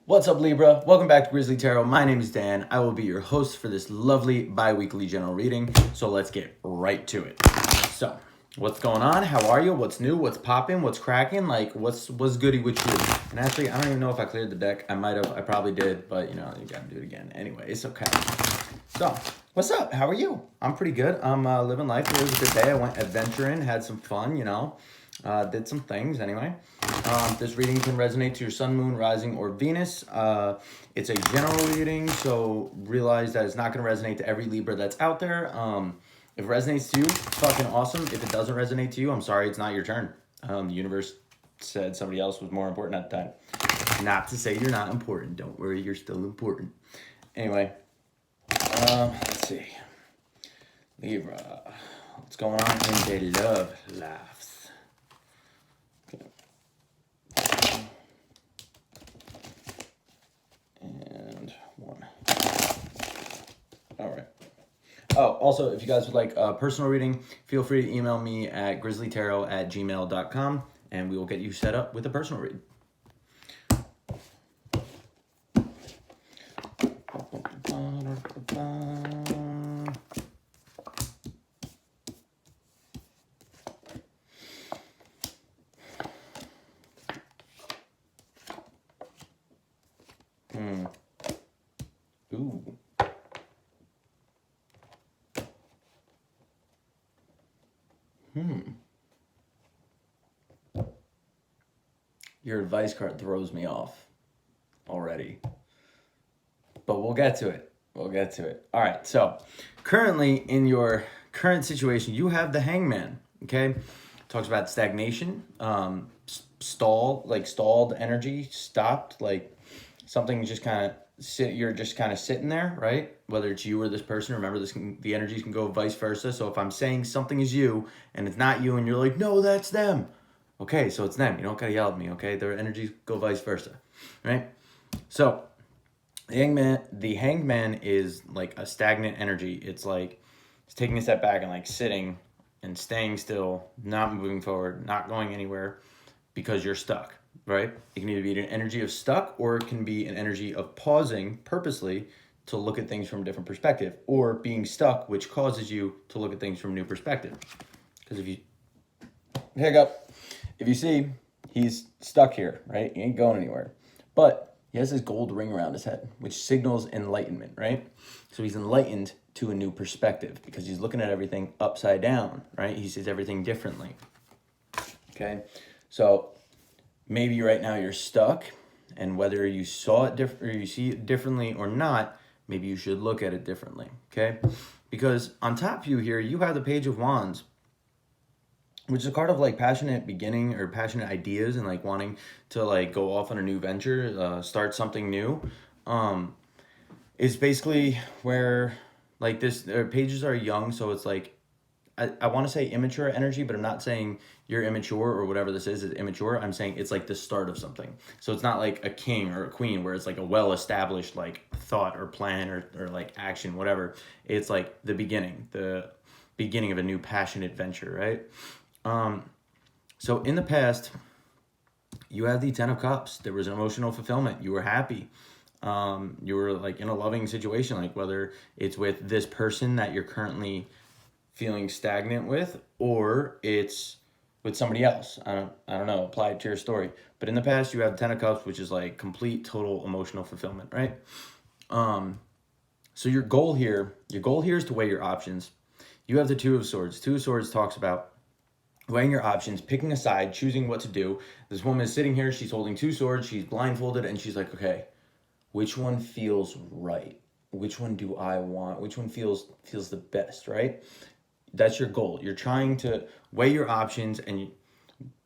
What's up, Libra? Welcome back to Grizzly Tarot. My name is Dan. I will be your host for this lovely bi-weekly general reading. So let's get right to it. So, what's going on? How are you? What's new? What's popping? What's cracking? Like, what's goody with you? And actually, I don't even know if I cleared the deck. I might have. I probably did, but you know, you gotta do it again. Anyway, it's okay. So, what's up? How are you? I'm pretty good. I'm living life. It was a good day. I went adventuring, had some fun, did some things anyway. This reading can resonate to your sun, moon, rising, or Venus. It's a general reading, so realize that it's not going to resonate to every Libra that's out there. If it resonates to you, fucking awesome. If it doesn't resonate to you, I'm sorry, it's not your turn. The universe said somebody else was more important at the time. Not to say you're not important. Don't worry, you're still important. Anyway, let's see. Libra, what's going on in their love lives? Okay. And one. All right. Oh, also, if you guys would like a personal reading, feel free to email me at grizzlytarot@gmail.com and we will get you set up with a personal read. Ooh. Your advice card throws me off already. But we'll get to it. We'll get to it. All right. So, currently in your current situation, you have the Hangman. Okay, talks about stagnation, stalled energy, stopped, like something just kind of sit. You're just kind of sitting there, right? Whether it's you or this person. Remember, the energies can go vice versa. So if I'm saying something is you and it's not you, and you're like, no, that's them. Okay, so it's them. You don't gotta yell at me. Okay, their energies go vice versa, right? So the hanged man is like a stagnant energy. It's like it's taking a step back and like sitting and staying still, not moving forward, not going anywhere because you're stuck, right? It can either be an energy of stuck or it can be an energy of pausing purposely to look at things from a different perspective, or being stuck, which causes you to look at things from a new perspective. Because if you see, he's stuck here, right? He ain't going anywhere. But he has this gold ring around his head, which signals enlightenment, right? So he's enlightened to a new perspective because he's looking at everything upside down, right? He sees everything differently. Okay? So maybe right now you're stuck, and whether you saw it or you see it differently or not, maybe you should look at it differently, okay? Because on top view here, you have the Page of Wands, which is a card of like passionate beginning or passionate ideas and like wanting to like go off on a new venture, start something new. It's basically where like pages are young, so it's like I want to say immature energy, but I'm not saying you're immature or whatever this is immature. I'm saying it's like the start of something. So it's not like a king or a queen where it's like a well-established like thought or plan or like action, whatever. It's like the beginning of a new passionate venture, right? So in the past, you had the Ten of Cups. There was emotional fulfillment. You were happy. You were like in a loving situation, like whether it's with this person that you're currently feeling stagnant with, or it's with somebody else. I don't know, apply it to your story. But in the past, you have Ten of Cups, which is like complete, total emotional fulfillment, right? So your goal here is to weigh your options. You have the Two of Swords. Two of Swords talks about weighing your options, picking a side, choosing what to do. This woman is sitting here, she's holding two swords, she's blindfolded, and she's like, okay, which one feels right? Which one do I want? Which one feels the best, right? That's your goal. You're trying to weigh your options, and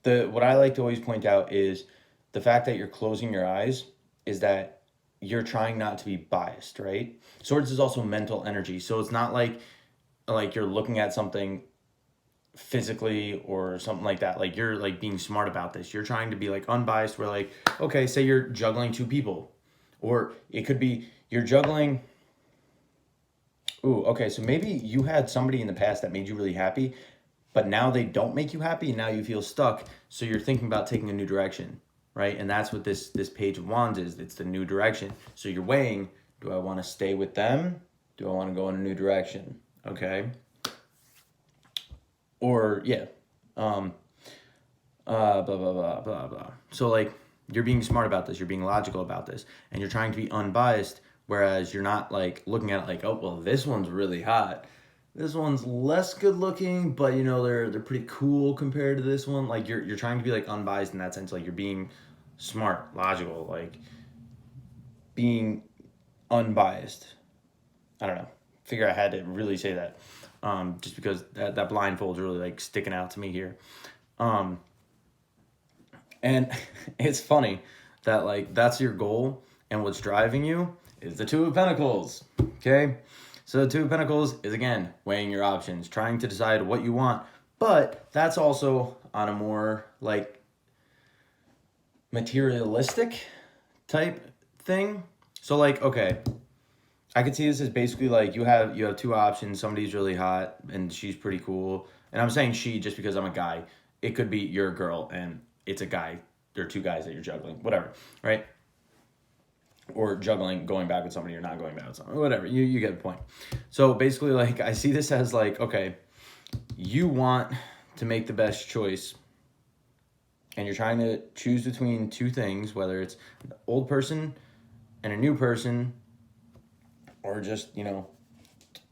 what I like to always point out is the fact that you're closing your eyes is that you're trying not to be biased, right? Swords is also mental energy, so it's not like you're looking at something physically or something like that. Like you're like being smart about this. You're trying to be like unbiased. Where like, okay, say you're juggling two people, or it could be you're juggling. Ooh, okay, so maybe you had somebody in the past that made you really happy, but now they don't make you happy and now you feel stuck. So you're thinking about taking a new direction, right? And that's what this Page of Wands is. It's the new direction. So you're weighing, do I want to stay with them? Do I want to go in a new direction? Okay. Or, yeah. Blah, blah, blah, blah, blah. So, like, you're being smart about this. You're being logical about this. And you're trying to be unbiased, whereas you're not, like, looking at it like, oh, well, this one's really hot. This one's less good looking, but, you know, they're pretty cool compared to this one. Like, you're trying to be, like, unbiased in that sense. Like, you're being smart, logical, like, being unbiased. I don't know. Figure I had to really say that. Just because that blindfold's really, like, sticking out to me here. And it's funny that, like, that's your goal, and what's driving you is the Two of Pentacles, okay? So the Two of Pentacles is, again, weighing your options, trying to decide what you want, but that's also on a more, like, materialistic type thing. So, like, okay, I could see this as basically, like, you have two options. Somebody's really hot, and she's pretty cool. And I'm saying she just because I'm a guy. It could be you're a girl, and it's a guy. There are two guys that you're juggling, whatever, right? Or juggling, going back with somebody, you're not going back with somebody, whatever. You get the point. So basically, like, I see this as, like, okay, you want to make the best choice, and you're trying to choose between two things, whether it's an old person and a new person, or just, you know,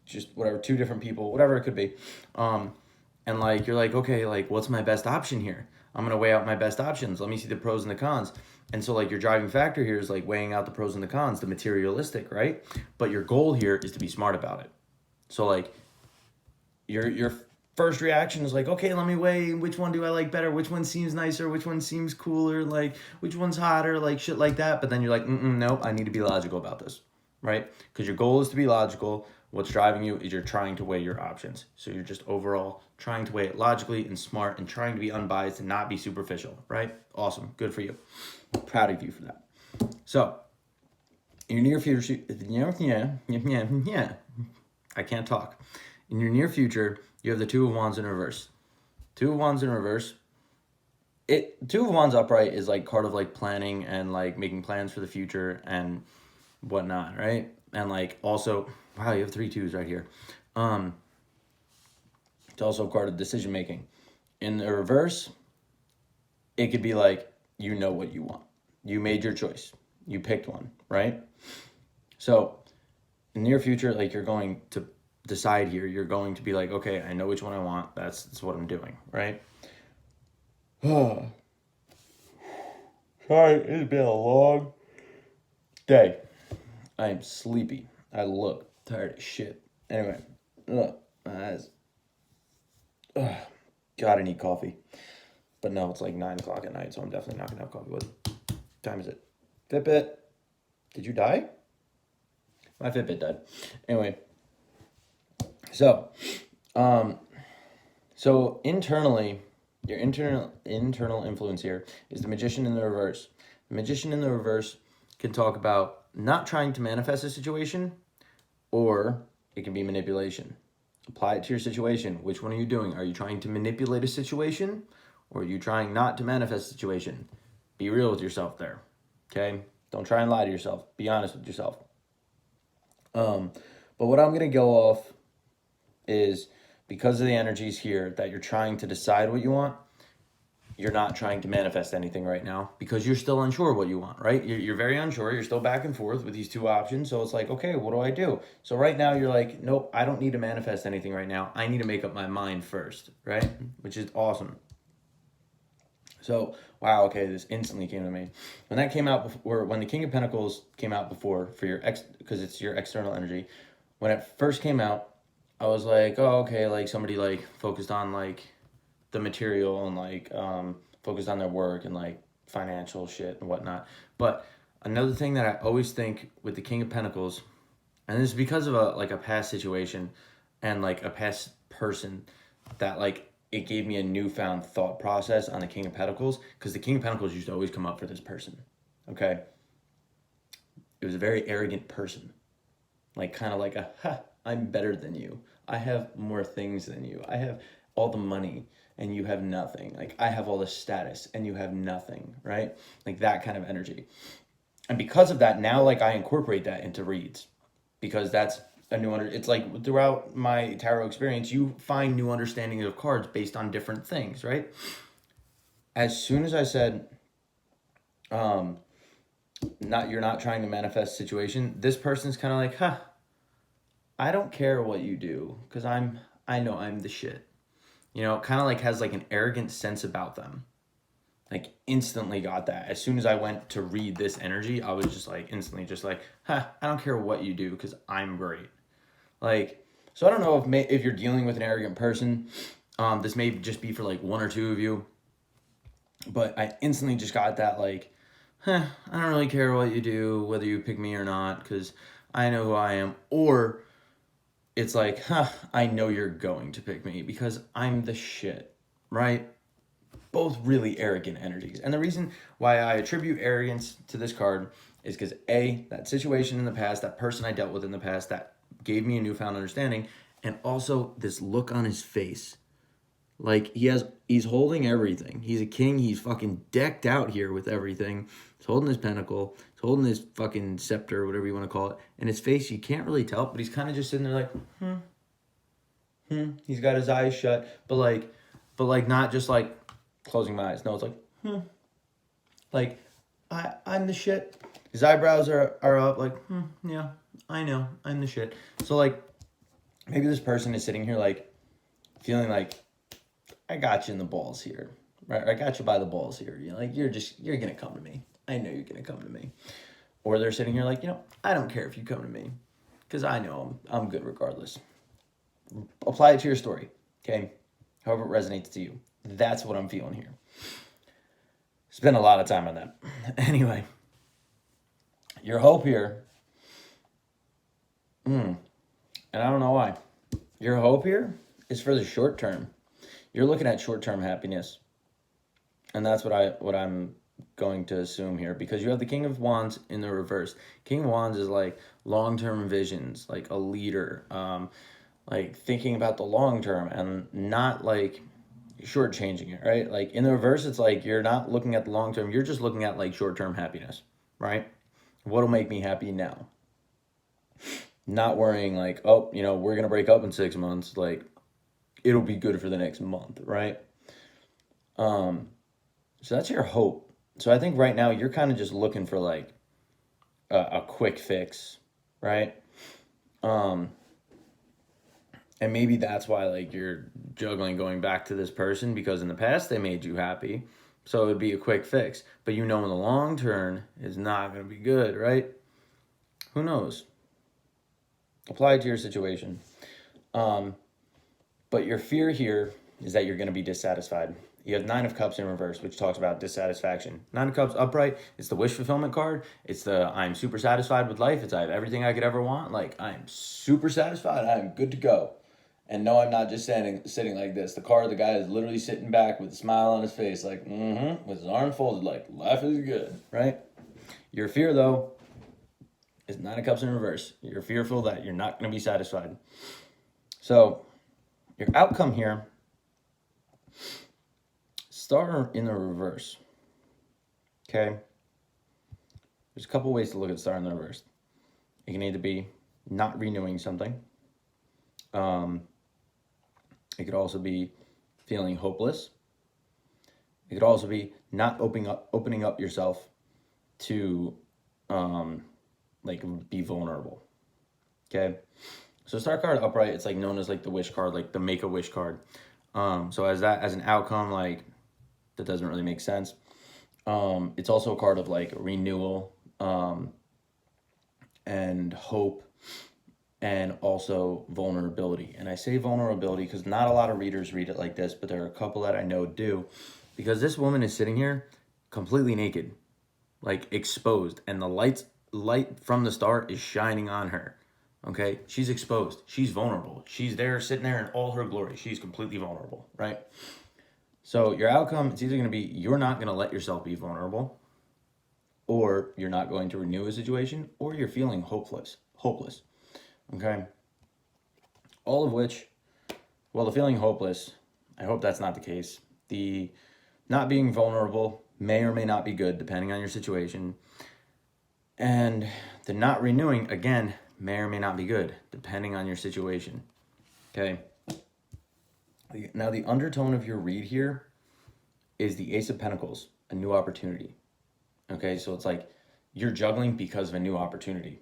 just whatever, two different people, whatever it could be. And, like, you're like, okay, like, what's my best option here? I'm going to weigh out my best options. Let me see the pros and the cons. And so, like, your driving factor here is, like, weighing out the pros and the cons, the materialistic, right? But your goal here is to be smart about it. So, like, your first reaction is like, okay, let me weigh which one do I like better, which one seems nicer, which one seems cooler, like, which one's hotter, like, shit like that. But then you're like, nope, I need to be logical about this, right? Because your goal is to be logical. What's driving you is you're trying to weigh your options. So you're just overall trying to weigh it logically and smart and trying to be unbiased and not be superficial, right? Awesome. Good for you. Proud of you for that. So, in your near future, I can't talk. In your near future, you have the Two of Wands in reverse. Two of Wands in reverse. Two of Wands upright is, like, part of, like, planning and, like, making plans for the future and whatnot, right? And, like, also, wow, you have 3 twos right here. It's also part of decision making. In the reverse, it could be like, you know what you want. You made your choice. You picked one, right? So, in the near future, like, you're going to decide here. You're going to be like, okay, I know which one I want. That's what I'm doing, right? Sorry, it's been a long day. I am sleepy. I look tired as shit. Anyway, God, I need coffee. But no, it's like 9 o'clock at night, so I'm definitely not going to have coffee. What time is it? Fitbit. Did you die? My Fitbit died. Anyway. So internally, your internal influence here is the Magician in the reverse. The Magician in the reverse can talk about not trying to manifest a situation, or it can be manipulation. Apply it to your situation. Which one are you doing? Are you trying to manipulate a situation, or are you trying not to manifest a situation? Be real with yourself there, okay? Don't try and lie to yourself. Be honest with yourself. But what I'm going to go off is, because of the energies here that you're trying to decide what you want, you're not trying to manifest anything right now because you're still unsure what you want, right? You're very unsure. You're still back and forth with these two options. So it's like, okay, what do I do? So right now you're like, nope, I don't need to manifest anything right now. I need to make up my mind first, right? Which is awesome. So, wow, okay, this instantly came to me. When that came out before, when the King of Pentacles came out before, for your because it's your external energy, when it first came out, I was like, oh, okay, like, somebody, like, focused on, like, the material and, like, focused on their work and, like, financial shit and whatnot. But another thing that I always think with the King of Pentacles, and this is because of a past situation and, like, a past person, that, like, it gave me a newfound thought process on the King of Pentacles, because the King of Pentacles used to always come up for this person, okay? It was a very arrogant person, like, kind of like I'm better than you. I have more things than you. I have all the money. and you have nothing. Like, I have all this status and you have nothing, right? Like that kind of energy. And because of that, now like I incorporate that into reads, because that's a new it's like throughout my tarot experience, you find new understandings of cards based on different things, right? As soon as I said, you're not trying to manifest situation, this person's kind of like, huh, I don't care what you do, because I know I'm the shit. You know, kind of like has like an arrogant sense about them. Like instantly got that. As soon as I went to read this energy, I was just like instantly just like, huh, I don't care what you do because I'm great. Like, so I don't know if you're dealing with an arrogant person. This may just be for like one or two of you. But I instantly just got that like, huh, I don't really care what you do, whether you pick me or not, because I know who I am. Or it's like, huh, I know you're going to pick me because I'm the shit, right? Both really arrogant energies. And the reason why I attribute arrogance to this card is because A, that situation in the past, that person I dealt with in the past, that gave me a newfound understanding, and also this look on his face. Like he's holding everything. He's a king. He's fucking decked out here with everything. He's holding his pentacle. He's holding his fucking scepter, whatever you want to call it. And his face, you can't really tell, but he's kind of just sitting there like, He's got his eyes shut, but like not just like closing my eyes. No, it's like, Like, I'm the shit. His eyebrows are up, like, yeah, I know, I'm the shit. So like, maybe this person is sitting here like, feeling like, I got you in the balls here, right? I got you by the balls here. You know, like you're gonna come to me. I know you're gonna come to me. Or they're sitting here like, I don't care if you come to me, because I know I'm good regardless. Apply it to your story, okay? However it resonates to you. That's what I'm feeling here. Spend a lot of time on that. Anyway, your hope here, and I don't know why. Your hope here is for the short term. You're looking at short-term happiness. And that's what I'm going to assume here, because you have the King of Wands in the reverse. King of Wands is like long-term visions, like a leader, like thinking about the long term and not like shortchanging it, right? Like in the reverse, it's like you're not looking at the long term, you're just looking at like short-term happiness, right? What'll make me happy now? Not worrying like, oh, we're gonna break up in 6 months, like it'll be good for the next month, right? So that's your hope. So I think right now you're kind of just looking for like a quick fix, right? And maybe that's why like you're juggling going back to this person, because in the past they made you happy. So it would be a quick fix. But in the long term is not going to be good, right? Who knows? Apply it to your situation. But your fear here is that you're going to be dissatisfied. You have 9 of Cups in reverse, which talks about dissatisfaction. 9 of Cups upright, it's the wish fulfillment card. It's the I'm super satisfied with life. It's I have everything I could ever want. Like, I'm super satisfied. I'm good to go. And no, I'm not just sitting like this. The card, the guy is literally sitting back with a smile on his face, like, with his arms folded, like, life is good, right? Your fear, though, is 9 of Cups in reverse. You're fearful that you're not going to be satisfied. So, your outcome here, Star in the reverse, okay? There's a couple ways to look at Star in the reverse. It can either be not renewing something. It could also be feeling hopeless. It could also be not opening up yourself to, like, be vulnerable, okay? So Star card upright, it's like known as like the wish card, like the Make-A-Wish card. So as an outcome, like, that doesn't really make sense. It's also a card of like renewal, and hope, and also vulnerability. And I say vulnerability because not a lot of readers read it like this, but there are a couple that I know do, because this woman is sitting here completely naked, like exposed, and the light from the star is shining on her. Okay, she's exposed. She's vulnerable. She's there, sitting there in all her glory. She's completely vulnerable, right? So your outcome, it's either going to be you're not going to let yourself be vulnerable, or you're not going to renew a situation, or you're feeling hopeless. Okay? All of which, well, the feeling hopeless, I hope that's not the case. The not being vulnerable may or may not be good, depending on your situation. And the not renewing, again, may or may not be good, depending on your situation. Okay? Now, the undertone of your read here is the Ace of Pentacles, a new opportunity. Okay? So it's like you're juggling because of a new opportunity.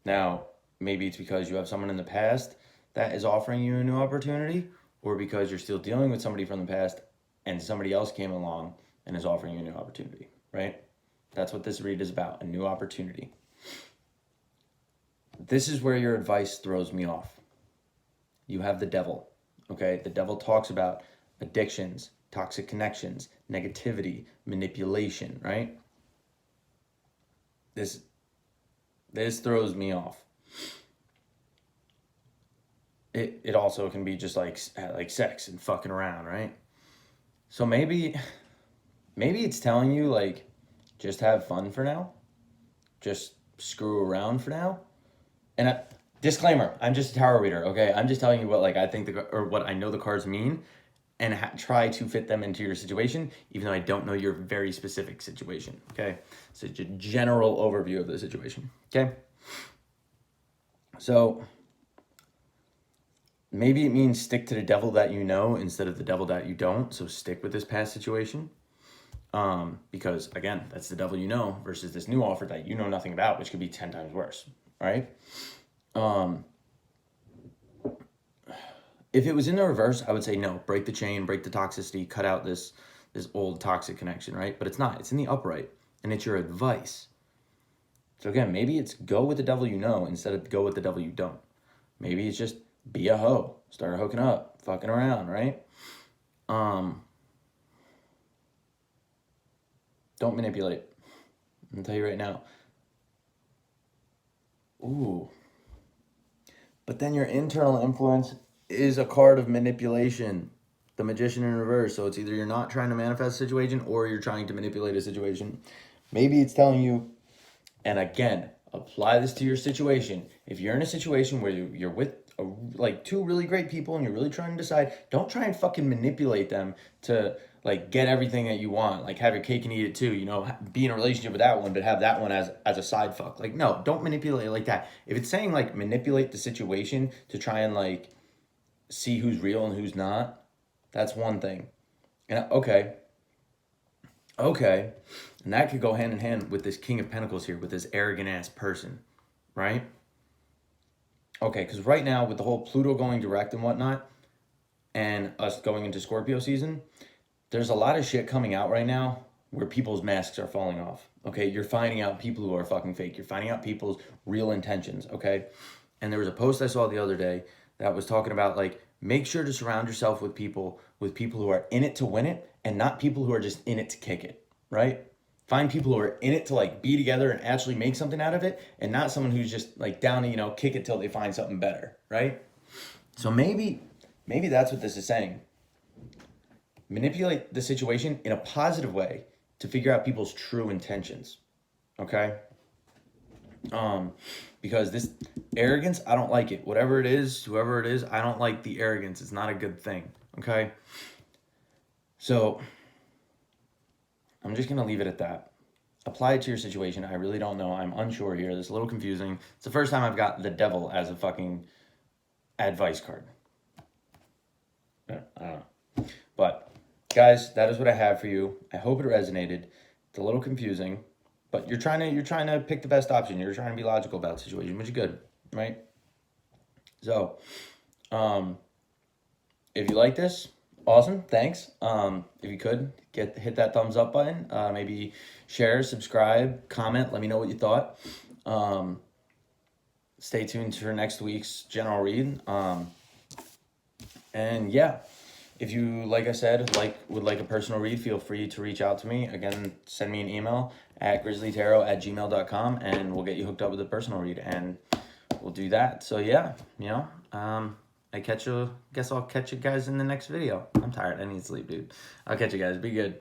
Now, maybe it's because you have someone in the past that is offering you a new opportunity, or because you're still dealing with somebody from the past and somebody else came along and is offering you a new opportunity, right? That's what this read is about, a new opportunity. This is where your advice throws me off. You have the devil, okay? The devil talks about addictions, toxic connections, negativity, manipulation, right? This throws me off. It also can be just like sex and fucking around, right? So maybe it's telling you like, just have fun for now, just screw around for now. And disclaimer, I'm just a tarot reader, okay? I'm just telling you what like I think or what I know the cards mean, and try to fit them into your situation, even though I don't know your very specific situation, okay? So it's a general overview of the situation, okay? So maybe it means stick to the devil that you know instead of the devil that you don't. So stick with this past situation. Because again, that's the devil you know versus this new offer that you know nothing about, which could be 10 times worse, right? If it was in the reverse, I would say no, break the chain, break the toxicity, cut out this old toxic connection, right? But it's not. It's in the upright, and it's your advice. So again, maybe it's go with the devil you know instead of go with the devil you don't. Maybe it's just be a hoe, start hooking up, fucking around, right? Don't manipulate. I'll tell you right now. Ooh. But then your internal influence is a card of manipulation. The Magician in reverse. So it's either you're not trying to manifest a situation or you're trying to manipulate a situation. Maybe it's telling you, and again, apply this to your situation. If you're in a situation where you're with like two really great people and you're really trying to decide, don't try and fucking manipulate them to like get everything that you want, like have your cake and eat it too, you know, be in a relationship with that one but have that one as a side fuck. Like, no, don't manipulate it like that. If it's saying like manipulate the situation to try and like see who's real and who's not, that's one thing. And okay, and that could go hand in hand with this King of Pentacles here, with this arrogant ass person, right? Okay, because right now with the whole Pluto going direct and whatnot, and us going into Scorpio season, there's a lot of shit coming out right now where people's masks are falling off. Okay, you're finding out people who are fucking fake. You're finding out people's real intentions. Okay, and there was a post I saw the other day that was talking about like, make sure to surround yourself with people who are in it to win it and not people who are just in it to kick it, right? Find people who are in it to like be together and actually make something out of it, and not someone who's just like down to, you know, kick it till they find something better, right? So maybe that's what this is saying. Manipulate the situation in a positive way to figure out people's true intentions, okay? Because this arrogance, I don't like it. Whatever it is, whoever it is, I don't like the arrogance. It's not a good thing, okay? So I'm just going to leave it at that. Apply it to your situation. I really don't know. I'm unsure here. This is a little confusing. It's the first time I've got the devil as a fucking advice card. I don't know. But guys, that is what I have for you. I hope it resonated. It's a little confusing, but you're trying to pick the best option. You're trying to be logical about the situation, which is good, right? So, if you like this, awesome, thanks. If you could hit that thumbs up button, maybe share, subscribe, comment, let me know what you thought. Stay tuned for next week's general read. And yeah, if you, like I said, would like a personal read, feel free to reach out to me. Again, send me an email at grizzlytarot@gmail.com and we'll get you hooked up with a personal read, and we'll do that. So yeah, you know, guess I'll catch you guys in the next video. I'm tired. I need sleep, dude. I'll catch you guys. Be good.